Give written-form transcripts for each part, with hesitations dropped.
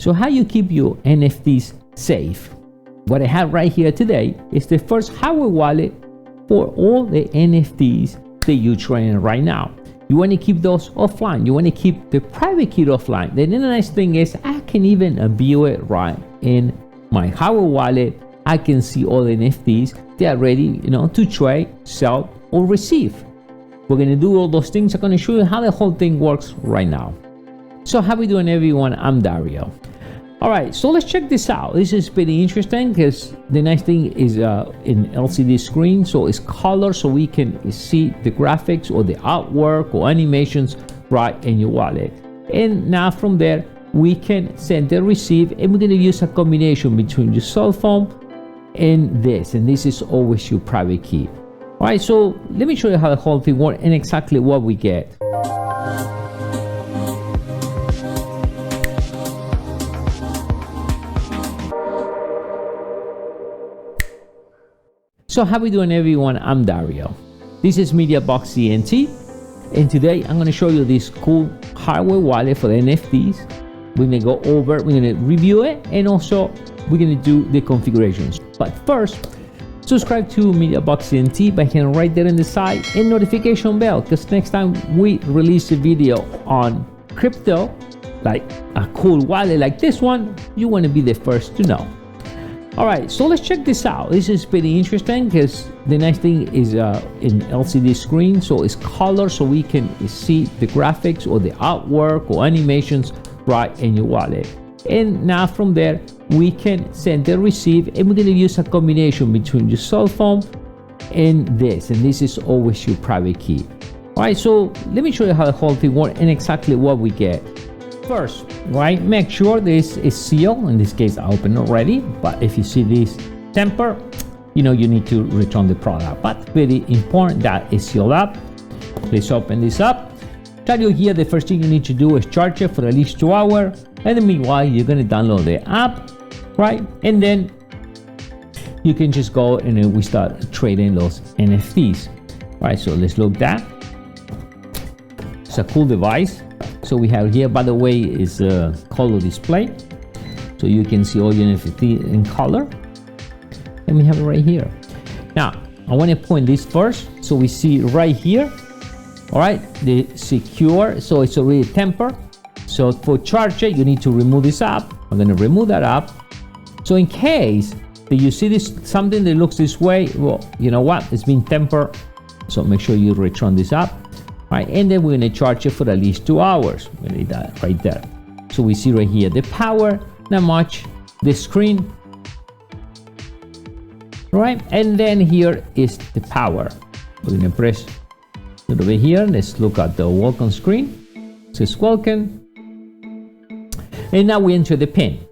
So how you keep your NFTs safe? What I have right here today is the first hardware wallet for all the NFTs that you're trading right now. You want to keep those offline. You want to keep the private key offline. Then the nice thing is I can even view it right in my hardware wallet. I can see all the NFTs. They are ready, to trade, sell, or receive. We're going to do all those things. I'm going to show you how the whole thing works right now. So how we doing, everyone? I'm Dario. All right, so let's check this out. This is pretty interesting because the nice thing is in LCD screen, so it's color, so we can see the graphics or the artwork or animations right in your wallet. And now from there, we can send and receive, and we're going to use a combination between your cell phone and this is always your private key. All right, so let me show you how the whole thing works and exactly what we get. So how we doing, everyone? I'm Dario. This is MEDIABOXENT, and today I'm going to show you this cool hardware wallet for the NFTs. We're going to go over, we're going to review it, and also we're going to do the configurations. But first, subscribe to MEDIABOXENT by hitting right there on the side and notification bell, because next time we release a video on crypto, like a cool wallet like this one, you want to be the first to know. All right, so let's check this out. This is pretty interesting because the nice thing is in LCD screen, so it's color, so we can see the graphics or the artwork or animations right in your wallet. And now from there, we can send and receive, and we're going to use a combination between your cell phone and this is always your private key. All right, so let me show you how the whole thing works and exactly what we get. First, right, make sure this is sealed. In this case, I opened already, but if you see this temper, you need to return the product. But very important that it's sealed up. Let's open this up. Tell you here, the first thing you need to do is charge it for at least 2 hours. And then meanwhile, you're going to download the app, right? And then you can just go and then we start trading those NFTs. All right, so let's look that. It's a cool device. So we have here, by the way, is a color display, so you can see all your NFT in color, and we have it right here. Now I want to point this first, so we see right here, all right, the secure, so it's already tempered. So for charge it, you need to remove this app. I'm going to remove that app. So in case that you see this something that looks this way, well, you know what, it's been tempered, so make sure you return this app. Right, and then we're going to charge it for at least 2 hours. We're going to do that right there. So we see right here the power, not much, the screen, right? And then here is the power. We're going to press a little bit here. Let's look at the welcome screen. It says welcome. And now we enter the pin.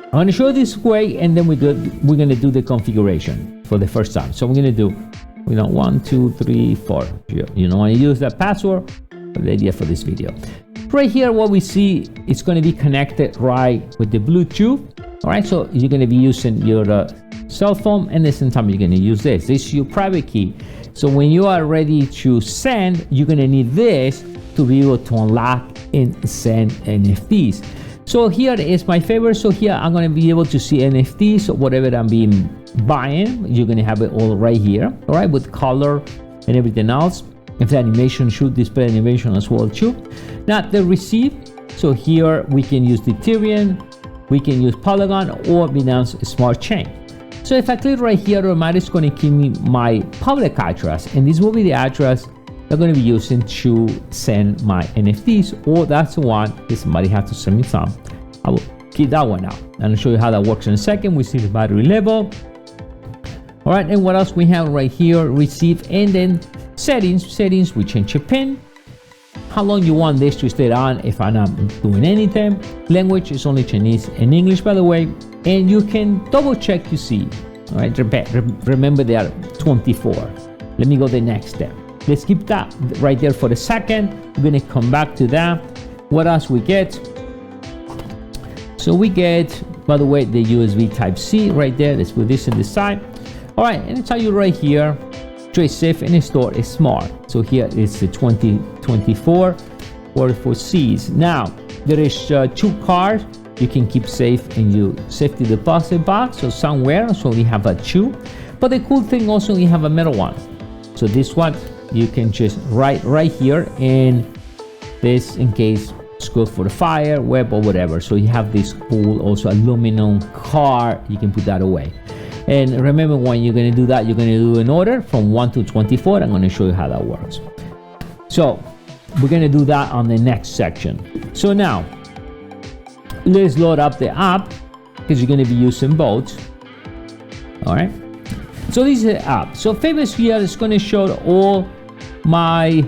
I'm going to show you this way, and then we're going to do the configuration for the first time. So we're going to do 1, 2, 3, 4. You don't want to use that password, but the idea for this video. Right here, what we see is going to be connected right with the Bluetooth. All right, so you're going to be using your cell phone, and at the same time, you're going to use this. This is your private key. So when you are ready to send, you're going to need this to be able to unlock and send NFTs. So here is my favorite. So here I'm going to be able to see NFTs, so whatever I'm buying, you're going to have it all right here, all right, with color and everything else. If the animation should display animation as well too. Now the receive, so here we can use the Ethereum, we can use Polygon or Binance Smart Chain. So if I click right here, automatically it's going to give me my public address, and this will be the address I'm going to be using to send my NFTs, or that's the one if somebody has to send me some. I will keep that one out, and I'll show you how that works in a second. We see the battery level. All right, and what else we have right here? Receive, and then settings, we change a pin. How long you want this to stay on if I'm not doing anything. Language is only Chinese and English, by the way, and you can double check to see. All right, remember there are 24. Let me go the next step. Let's keep that right there for a second. We're gonna come back to that. What else we get? So we get, by the way, the USB Type-C right there. Let's put this in the side. All right, and I tell you right here, trade safe and store is smart. So here is the 2024 44 Cs. Now there is 2 cards. you can keep safe in your safety deposit box or somewhere. So we have a 2. But the cool thing also, we have a middle one. So this one, you can just write right here, and this in case it's good for the fire, web, or whatever. So you have this cool also aluminum card, you can put that away. And remember, when you're going to do that, you're going to do an order from 1 to 24. I'm going to show you how that works. So we're going to do that on the next section. So now let's load up the app, because you're going to be using both. All right, so this is the app. So favorites here is going to show all my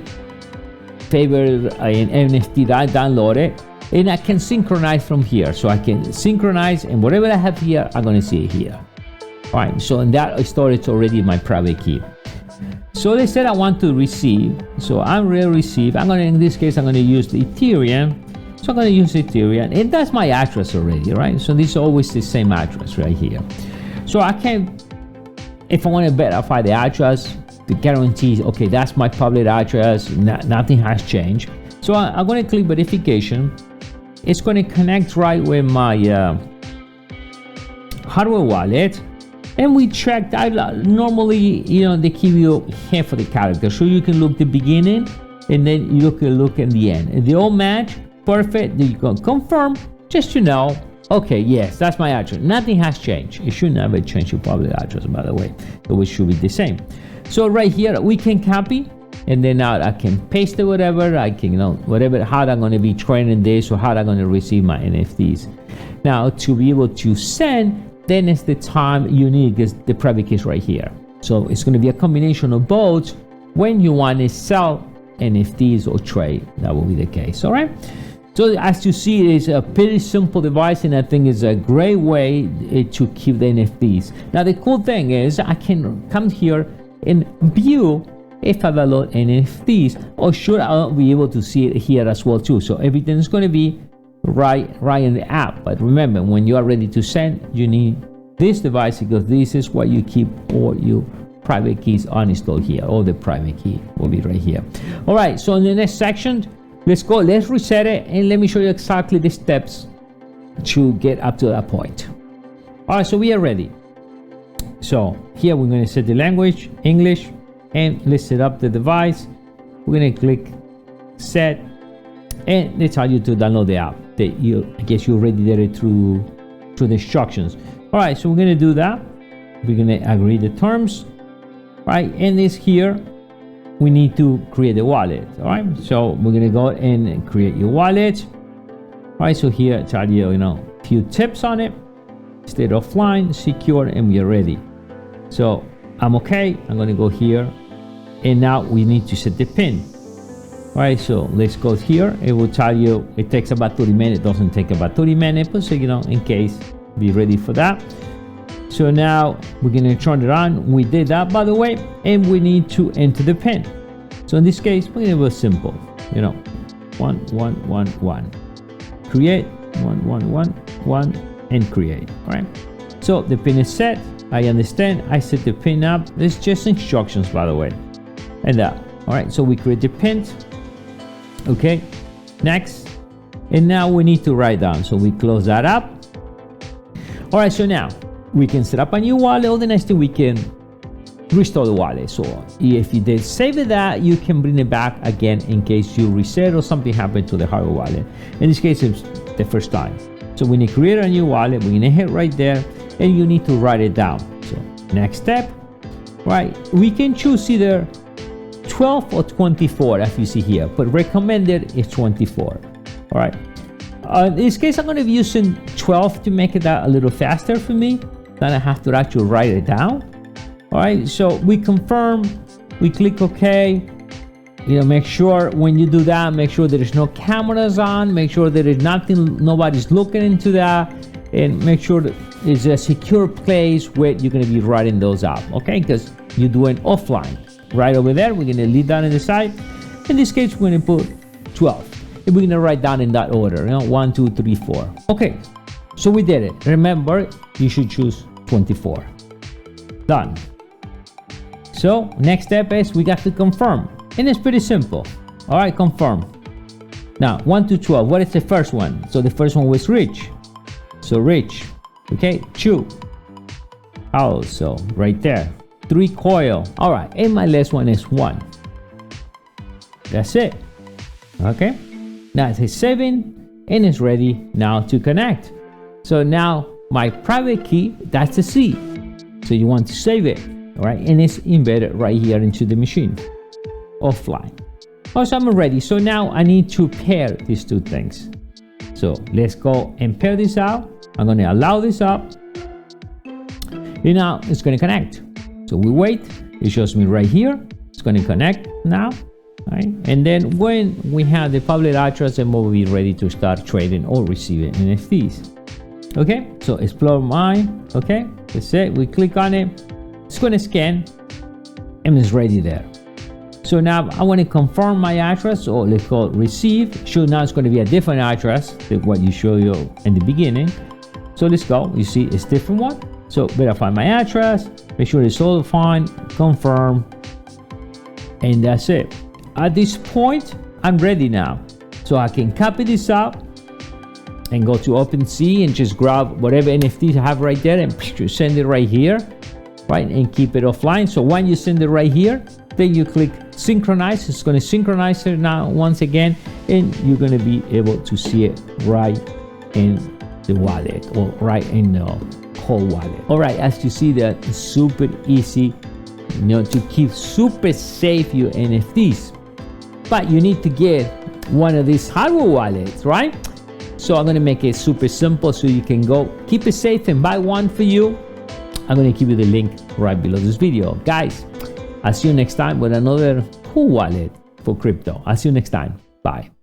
favorite NFT that I downloaded, and I can synchronize from here. So I can synchronize, and whatever I have here, I'm going to see it here. All right, so in that storage already my private key. So they said I want to receive, so I'm ready to receive. I'm going to, in this case, I'm going to use the Ethereum. So I'm going to use Ethereum, and that's my address already, right? So this is always the same address right here. So I can, if I want to verify the address, the guarantee, okay, that's my public address, nothing has changed. So I'm going to click verification. It's going to connect right with my hardware wallet. And we checked, normally, they give you half of the character, so you can look the beginning, and then you can look at the end. And they all match, perfect. Then you can confirm, just to know, okay, yes, that's my address. Nothing has changed. It should never change your public address, by the way. So it should be the same. So right here, we can copy, and then now I can paste it, whatever. I can, whatever, how I'm going to be training this, or how I'm going to receive my NFTs. Now, to be able to send, then it's the time you need, because the private key is right here. So it's going to be a combination of both when you want to sell NFTs or trade. That will be the case. All right. So as you see, it's a pretty simple device, and I think it's a great way to keep the NFTs. Now the cool thing is I can come here and view if I download NFTs, or should I be able to see it here as well too. So everything is going to be right in the app. But remember, when you are ready to send, you need this device, because this is where you keep all your private keys uninstalled here. All the private key will be right here. All right, so in the next section, let's reset it, and let me show you exactly the steps to get up to that point. All right, so we are ready. So here we're going to set the language, English, and let's set up the device. We're going to click set, and they tell you to download the app. I guess you already did it through the instructions. All right, so we're going to do that. We're going to agree the terms. All right, and this here, we need to create a wallet. All right, so we're going to go and create your wallet. All right, so here I tell you, a few tips on it. Stay offline, secure, and we are ready. So I'm okay. I'm going to go here, and now we need to set the pin. All right, so let's go here. It will tell you it takes about 30 minutes. It doesn't take about 30 minutes, but so in case, be ready for that. So now we're gonna turn it on. We did that, by the way, and we need to enter the pin. So in this case, we're gonna go simple. 1 1 1 1. Create 1 1 1 1 and create. All right. So the pin is set. I understand. I set the pin up. There's just instructions, by the way, and that. All right. So we create the pin. Okay, next, and now we need to write down, so we close that up. All right, so now we can set up a new wallet, or the next thing we can restore the wallet. So if you did save it, that you can bring it back again in case you reset or something happened to the hardware wallet. In this case, it's the first time. So we need to create a new wallet. We're gonna hit right there, and you need to write it down. So next step, right, we can choose either 12 or 24, as you see here, but recommended is 24. All right, in this case, I'm going to be using 12 to make it that a little faster for me. Then I have to actually write it down. All right, so we confirm, we click OK. Make sure when you do that, make sure there is no cameras on, make sure there is nothing, nobody's looking into that, and make sure that it's a secure place where you're going to be writing those up. Okay, because you're doing offline. Right over there, we're going to leave down on the side. In this case, we're going to put 12. And we're going to write down in that order, 1, 2, 3, 4. Okay, so we did it. Remember, you should choose 24. Done. So next step is we got to confirm. And it's pretty simple. All right, confirm. Now, 1 to 12, what is the first one? So the first one was rich. So rich. Okay, 2. Also, right there. 3 coil. All right, and my last one is 1. That's it. Okay, now it says 7, and it's ready now to connect. So now my private key, that's the C. So you want to save it, all right? And it's embedded right here into the machine, offline. Also, I'm ready. So now I need to pair these two things. So let's go and pair this out. I'm going to allow this up. And now it's going to connect. So we wait. It shows me right here. It's going to connect now. Right? And then when we have the public address, then we'll be ready to start trading or receiving NFTs. Okay, so explore mine. Okay, that's it. We click on it. It's going to scan and it's ready there. So now I want to confirm my address, or let's call it receive. So now it's going to be a different address than what you show you in the beginning. So let's go. You see it's different one. So verify my address, make sure it's all fine, confirm, and that's it. At this point, I'm ready now. So I can copy this up and go to OpenSea and just grab whatever NFTs I have right there and send it right here, right? And keep it offline. So when you send it right here, then you click synchronize. It's going to synchronize it now once again, and you're going to be able to see it right in the wallet, or right in the whole wallet. All right, as you see, that it's super easy, to keep super safe your NFTs. But you need to get one of these hardware wallets, right? So I'm going to make it super simple so you can go keep it safe and buy one for you. I'm going to give you the link right below this video. Guys, I'll see you next time with another cool wallet for crypto. I'll see you next time. Bye.